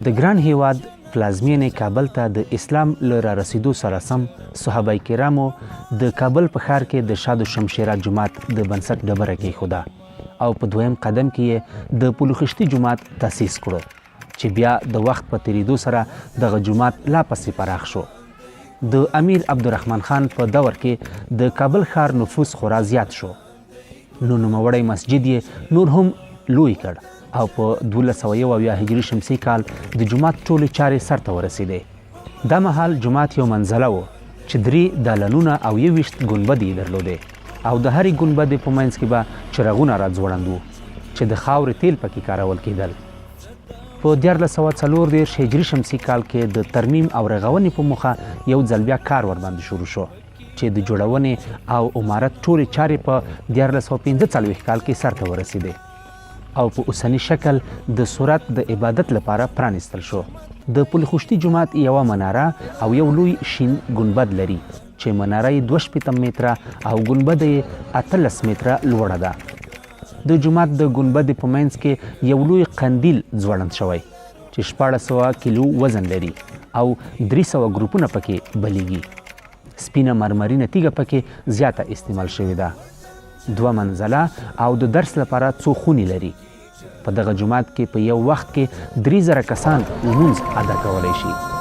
د ګران هیواد پلازمینې کابل ته د اسلام له رارسېدو سره سم صحابه کرامو د کابل په ښار کې د شاد شمشیره جومات د بنسټ ډبره کېښوده او په دویم قدم کې یې د پلوخشتي جومات تاسیس کړو چې بیا د وخت په تېرېدو سره دغه جومات لا پسې پراخ شو. د امیر عبدالرحمن خان په دور کې د کابل ښار نفوس خورا زیات شو نو نوموړی مسجد یې نور هم لوی کړ او په 1201 هجري شمسي کال د جومات ټولې چارې سرته ورسېدې. دا مهال جومات یو منزله و چې 3 دالانونه او 21 ګنبد یې درلودې او د هرې ګنبدې په منځ کې به چراغونه راځوړند وو چې د خاورې تیل پکې کارول کېدل. په 1440 هجري شمسي کال کې د ترمیم او رغونې په موخه یو ځل بیا کار ورباندې شروع شو چې د جوړونې او عمارت ټولې چارې په 1445 کال کې سرته ورسېدې او په اوسني شکل د صورت د عبادت لپاره پرانیستل شو. د پلخشتي جومات یوه مناره او یو لوی شین ګنبد لري چې مناره یې 2 متره او ګنبد یې 18 متره لوړه ده. د جومات د ګنبد په منځ کې یو لوی قندیل ځوړند شوی چې 1400 کیلو وزن لري او 300 ګروپونه پکې بلیږي. سپینه مرمرینه تیږه پکې زیاته استعمال شوې ده. 2 منزله او د درس لپاره 2 خونې لري. په دغه جومات کې په یو وخت کې 3000 کسان لمونځ ادا کولی شي.